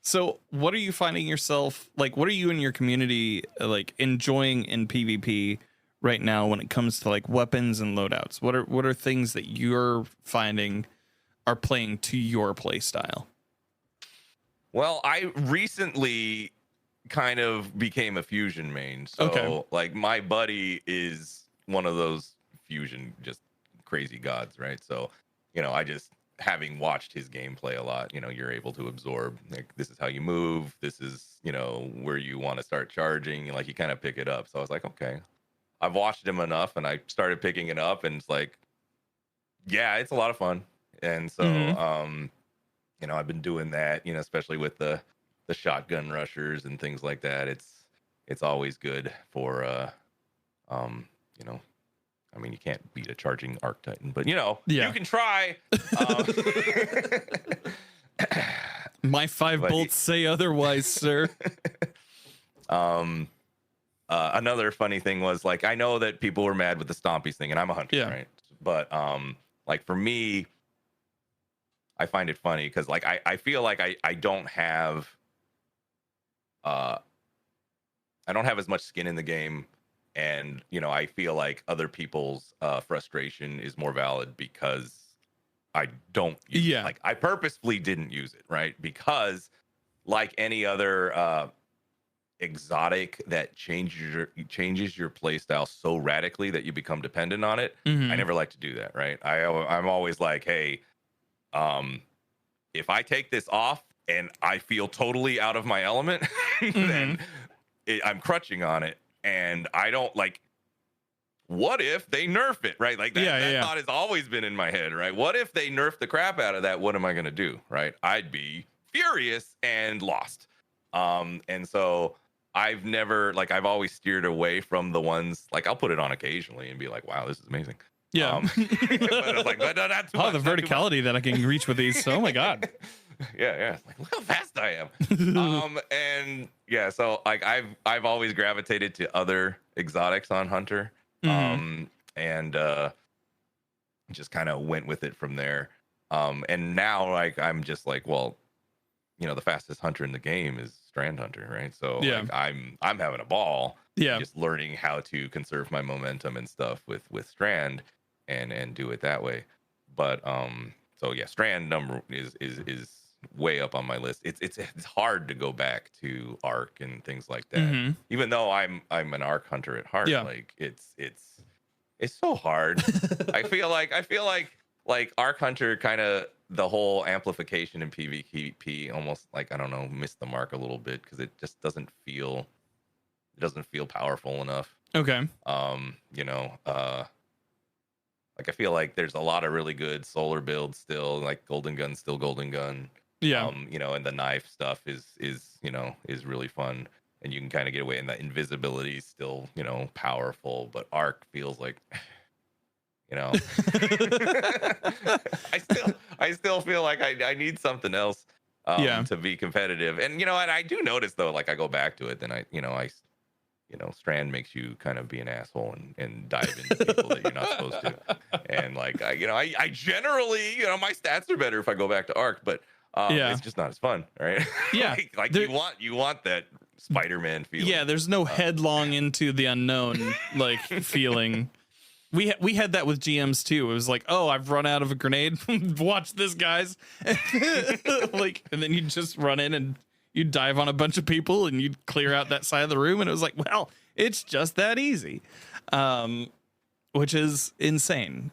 So what are you finding yourself, like, what are you and your community like enjoying in PvP right now when it comes to like weapons and loadouts? What are things that you're finding are playing to your play style? Well, I recently kind of became a fusion main. So Okay. like my buddy is one of those fusion just crazy gods, right? So, I just having watched his gameplay a lot, you're able to absorb like this is how you move, this is, where you want to start charging, like you kind of pick it up. So I was like, okay. I've watched him enough and I started picking it up and it's like, yeah, it's a lot of fun. And so I've been doing that, especially with the shotgun rushers and things like that. It's always good for you know, I mean, you can't beat a charging Arc Titan, but Yeah. you can try. My 5 bolts say otherwise, sir. Another funny thing was like I know that people were mad with the Stompies thing, and I'm a hunter, right? But like for me, I find it funny because like I feel like I don't have as much skin in the game, and I feel like other people's frustration is more valid because I don't use it. Like I purposefully didn't use it, right? Because like any other exotic that changes your play style so radically that you become dependent on it, I never like to do that, right? I'm always like, hey, if I take this off and I feel totally out of my element, then I'm crutching on it, and I don't like. What if they nerf it, right? Like that thought has always been in my head, right? What if they nerf the crap out of that? What am I going to do, right? I'd be furious and lost. And so I've always steered away from the ones, like I'll put it on occasionally and be like, wow, this is amazing. Yeah. But I was like, no, not too much, the verticality that I can reach with these. Oh my God. Yeah. Like, look how fast I am. And yeah, so like I've always gravitated to other exotics on Hunter. And just kind of went with it from there. And now like I'm just like, well, the fastest hunter in the game is Strand Hunter, right? So like, I'm having a ball, just learning how to conserve my momentum and stuff with Strand and do it that way. But so yeah, Strand number is way up on my list. It's hard to go back to Arc and things like that. Even though I'm an Arc hunter at heart, like it's so hard. I feel like Arc Hunter kind of the whole amplification in PvP almost like, I don't know, missed the mark a little bit because it just doesn't feel powerful enough. Okay. Like I feel like there's a lot of really good solar builds still, like Golden Gun's still Golden Gun. Yeah. And the knife stuff is really fun, and you can kind of get away, and the invisibility is still, powerful, but Arc feels like I still feel like I need something else to be competitive. And and I do notice though, like I go back to it, then I Strand makes you kind of be an asshole and dive into people that you're not supposed to. And like I generally, my stats are better if I go back to Arc, but it's just not as fun, right? Yeah. like you want that Spider-Man feeling. Yeah, there's no headlong into the unknown like feeling. We had that with GMs too. It was like, oh, I've run out of a grenade. Watch this, guys. Like, and then you just run in and you dive on a bunch of people and you'd clear out that side of the room. And it was like, well, it's just that easy, which is insane.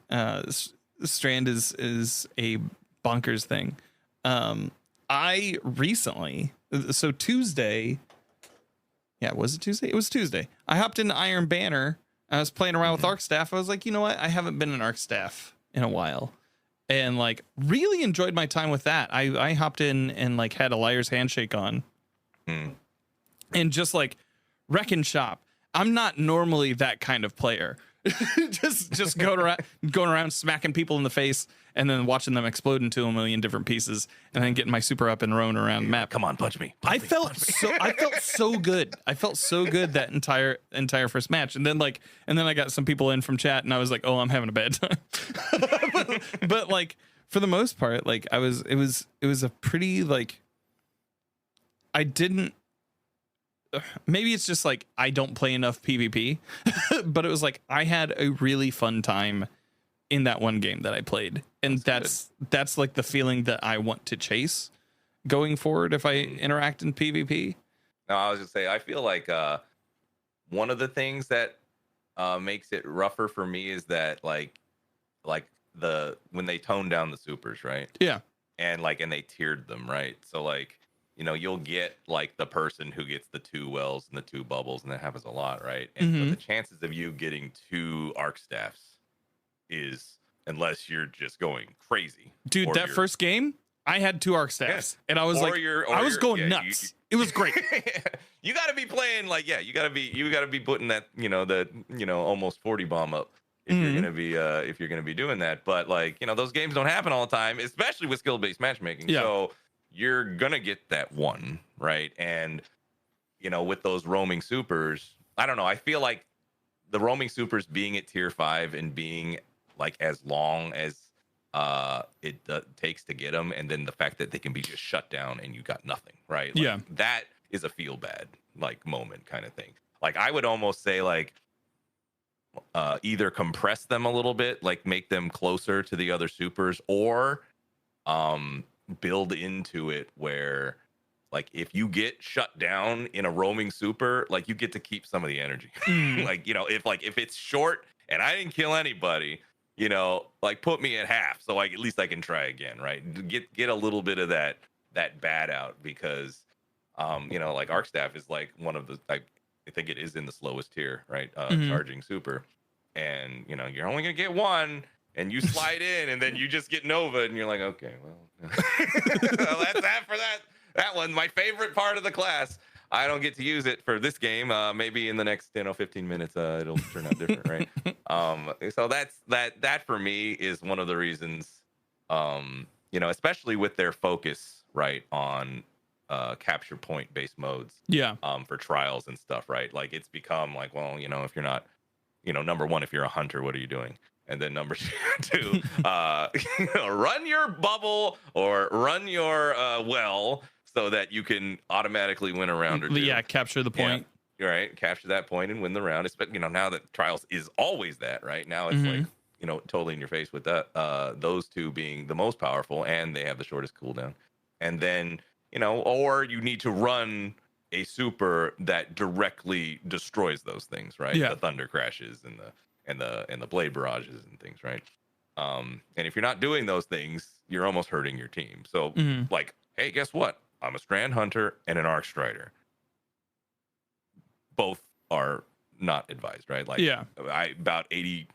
Strand is a bonkers thing. I recently, so Tuesday. Yeah, was it Tuesday? It was Tuesday. I hopped into Iron Banner. I was playing around with Arc Staff. I was like, you know what? I haven't been an Arc Staff in a while. And like really enjoyed my time with that. I hopped in and like had a liar's handshake on. And just like wreck and shop. I'm not normally that kind of player. just going around smacking people in the face and then watching them explode into a million different pieces and then getting my super up and roaming around the map. Come on, punch me. I felt so good. I felt so good that entire first match. And then I got some people in from chat and I was like, oh, I'm having a bad time. but like for the most part, like it was a pretty like I didn't. Maybe it's just like I don't play enough PvP, but it was like I had a really fun time in that one game that I played, and that's like the feeling that I want to chase. going forward if I interact in PvP. No, I was just say I feel like one of the things that makes it rougher for me is that like when they tone down the supers, right? Yeah. And they tiered them, right? So like, you'll get like the person who gets the 2 wells and the 2 bubbles, and that happens a lot, right? And but the chances of you getting 2 arc staffs is, unless you're just going crazy. Dude, that first game, I had 2 arc staffs, and I was I was going nuts. It was great. You got to be playing you got to be putting that, almost 40 bomb up if you're going to be doing that. But those games don't happen all the time, especially with skill-based matchmaking. Yeah. So you're going to get that one, right? And with those roaming supers, I don't know, I feel like the roaming supers being at tier 5 and being like as long as it takes to get them, and then the fact that they can be just shut down and you got nothing, right? That is a feel bad moment kind of thing. I would almost say either compress them a little bit, make them closer to the other supers, or build into it where if you get shut down in a roaming super, you get to keep some of the energy. If it's short and I didn't kill anybody, put me at half, so at least I can try again, right? Get a little bit of that bad out, because arc staff is one of the, I think it is in the slowest tier, right? Charging super, and you're only gonna get one, and you slide in, and then you just get Nova, and you're like, okay, well, well, that's that for that one. My favorite part of the class. I don't get to use it for this game. Maybe in the next 15 minutes, it'll turn out different, right? So that for me is one of the reasons, especially with their focus, right, on capture point based modes. Yeah. For trials and stuff, right? It's become well, if you're not, number one, if you're a hunter, what are you doing? And then number 2, run your bubble or run your well, so that you can automatically win a round or 2. Yeah, capture the point. Yeah, right, capture that point and win the round. But now that trials is always that, right? Now it's totally in your face with that. Those 2 being the most powerful, and they have the shortest cooldown. And then or you need to run a super that directly destroys those things, right? Yeah. The thunder crashes and the blade barrages and things, right? And if you're not doing those things, you're almost hurting your team. So hey, guess what? I'm a Strand Hunter and an Arc Strider. Both are not advised, right? About 80%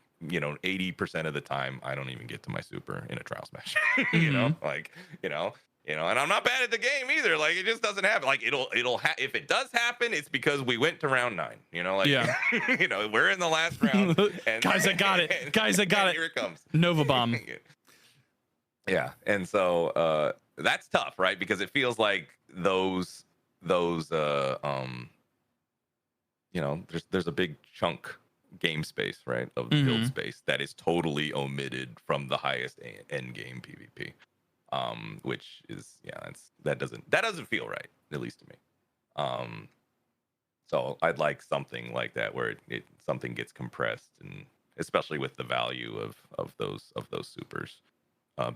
of the time, I don't even get to my super in a trial smash. And I'm not bad at the game either. It just doesn't happen. If it does happen, it's because we went to round 9. Yeah. We're in the last round. And, Guys, I got it. Guys, I got it. Here it comes. Nova Bomb. Yeah, and so that's tough, right? Because it feels like those there's a big chunk game space, right, of the build space that is totally omitted from the highest end game PvP, which is that doesn't feel right, at least to me. So I'd like something like that where something gets compressed, and especially with the value of those supers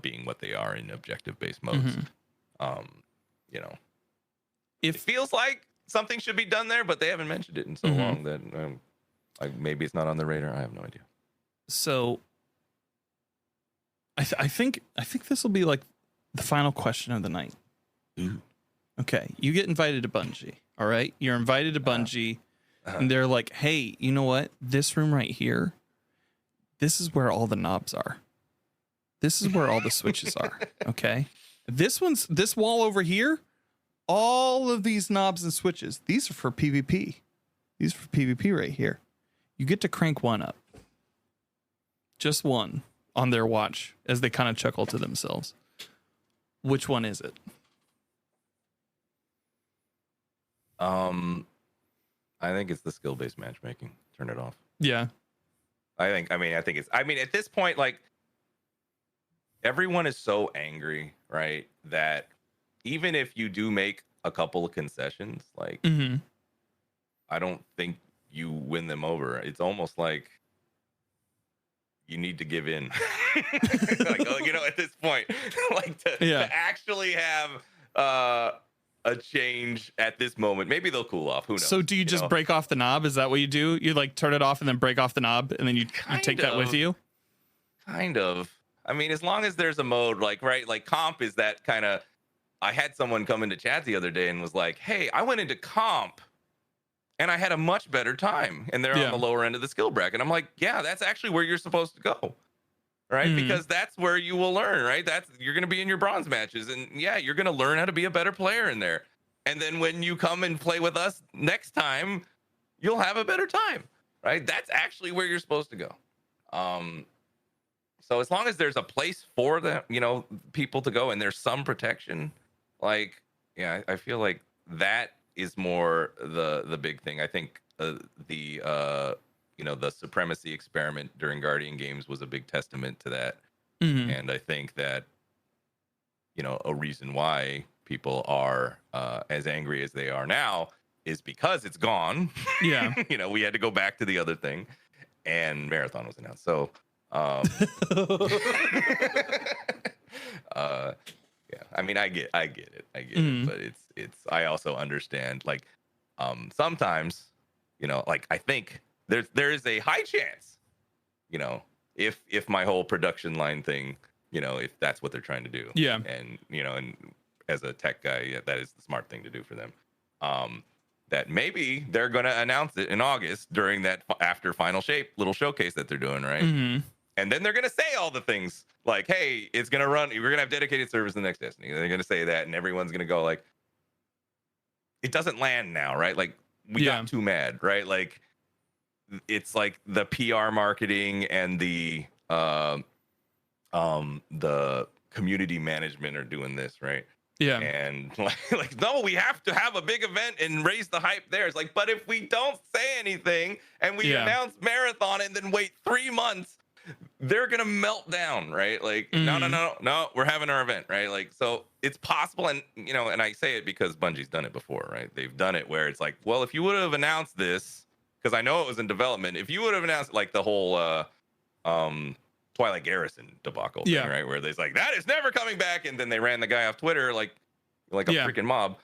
being what they are in objective based modes. It feels like something should be done there, but they haven't mentioned it in so long that maybe it's not on the radar. I have no idea. So I think this will be the final question of the night. Ooh. Okay, you get invited to Bungie. All right, you're invited to Bungie, and they're like, "Hey, you know what? This room right here, this is where all the knobs are. This is where all the switches are. Okay, this wall over here, all of these knobs and switches. These are for PvP. These are for PvP right here. You get to crank one up, just one on their watch as they kind of chuckle to themselves. Which one is it?" I think it's the skill-based matchmaking. Turn it off. Yeah. I think it's, at this point, everyone is so angry, right? That even if you do make a couple of concessions, I don't think you win them over. It's almost like you need to give in. At this point, to actually have a change at this moment. Maybe they'll cool off. Who knows? So do you just break off the knob? Is that what you do? You like turn it off and then break off the knob, and then you take that with you? Kind of. I mean, as long as there's a mode, like, right, like comp is that kind of. I had someone come into chat the other day and was like, "Hey, I went into comp and I had a much better time." And they're on the lower end of the skill bracket. I'm like, "Yeah, that's actually where you're supposed to go." Right? Because that's where you will learn, right? You're going to be in your bronze matches, and yeah, you're going to learn how to be a better player in there. And then when you come and play with us next time, you'll have a better time, right? That's actually where you're supposed to go. So as long as there's a place for the, people to go and there's some protection, like, yeah, I feel like that is more the big thing. I think the supremacy experiment during Guardian Games was a big testament to that. And I think that, a reason why people are as angry as they are now is because it's gone. Yeah. We had to go back to the other thing, and Marathon was announced. So, yeah, I mean, I get it, but I also understand, like, sometimes, like, I think there is a high chance, if my whole production line thing, if that's what they're trying to do. Yeah. And, and as a tech guy, yeah, that is the smart thing to do for them. That maybe they're going to announce it in August during that after Final Shape little showcase that they're doing, right? And then they're going to say all the things like, hey, it's going to run, we're going to have dedicated servers in the next Destiny. They're going to say that, and everyone's going to go like, it doesn't land now, right? Like, we got too mad, right? Like, it's like the PR marketing and the community management are doing this, right? Yeah. And like, no, we have to have a big event and raise the hype there. It's like, but if we don't say anything and we announce Marathon and then wait 3 months, they're gonna melt down, right? Like, no, we're having our event, right? Like, so it's possible, and and I say it because Bungie's done it before, right? They've done it where it's like, well, if you would have announced this, because I know it was in development, if you would have announced like the whole Twilight Garrison debacle thing, right? Where there's like, that is never coming back, and then they ran the guy off Twitter like a freaking mob.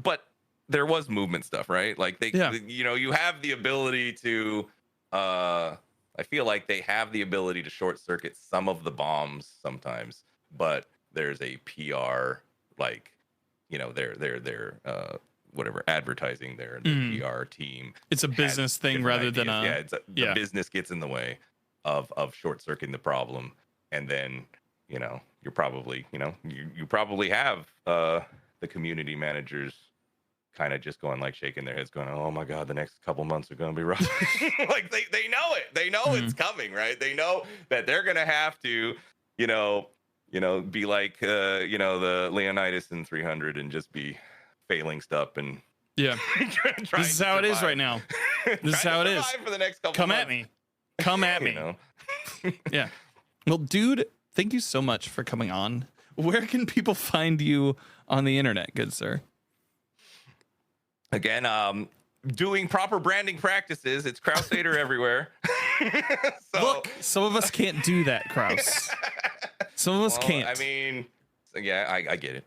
But there was movement stuff, right? Like you have the ability to I feel like they have the ability to short circuit some of the bombs sometimes, but there's a PR, like, their whatever advertising, their PR team. It's a business thing rather than the business gets in the way of short circuiting the problem, and then you're probably you probably have the community managers kind of just going, like, shaking their heads going, oh my god, the next couple months are going to be rough. Like, they know it, it's coming, right? They know that they're going to have to be like the Leonidas in 300 and just be failing stuff and this is how it is right now. This is how it is for the next couple come months. Come at me. Yeah. Well, dude, thank you so much for coming on. Where can people find you on the internet, good sir? Again, doing proper branding practices. It's Krausader everywhere. So, look, some of us can't do that, Kraus. Some of us can't. I mean, yeah, I get it.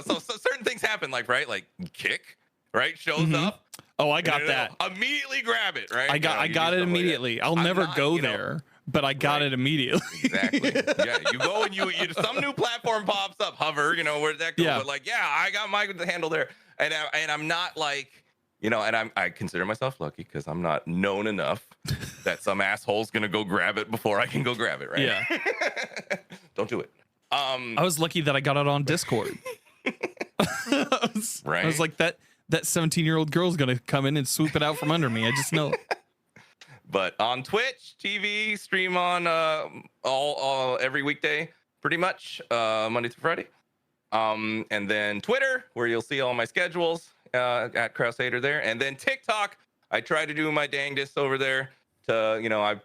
So certain things happen, like, right, like Kick, right, shows up. Oh, I got that. Immediately grab it, right? I got it immediately. I'll never go there, but I got it immediately. Exactly. Yeah, you go and you some new platform pops up, Hover, where'd that go? Yeah. But like, I got my handle there, and I'm not like, and I consider myself lucky because I'm not known enough that some asshole's gonna go grab it before I can go grab it, right? Yeah. Don't do it. I was lucky that I got it on Discord. Right. I was like, that 17-year-old girl's gonna come in and swoop it out from under me. I just know. But on Twitch TV, stream on all every weekday, pretty much, Monday through Friday. And then Twitter, where you'll see all my schedules, at Krausader there. And then TikTok, I try to do my dangdest over there to, I'm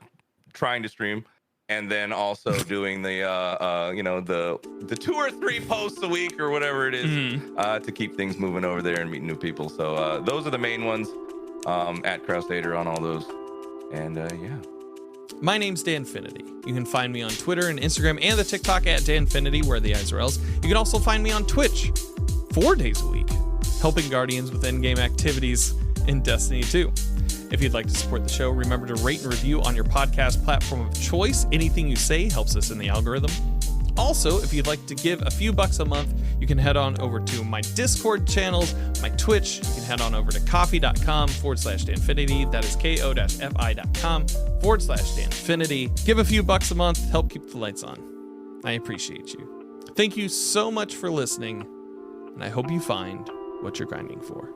trying to stream. And then also doing the 2 or 3 posts a week or whatever it is, to keep things moving over there and meet new people. So those are the main ones, at Krausader on all those. And My name's Danfinity. You can find me on Twitter and Instagram and the TikTok at Danfinity, where the eyes are L's. You can also find me on Twitch 4 days a week, helping Guardians with in-game activities in Destiny 2. If you'd like to support the show, remember to rate and review on your podcast platform of choice. Anything you say helps us in the algorithm. Also, if you'd like to give a few bucks a month, you can head on over to my Discord channels, my Twitch. You can head on over to coffee.com/Danfinity. That is ko-fi.com/Danfinity. Give a few bucks a month, help keep the lights on. I appreciate you. Thank you so much for listening, and I hope you find what you're grinding for.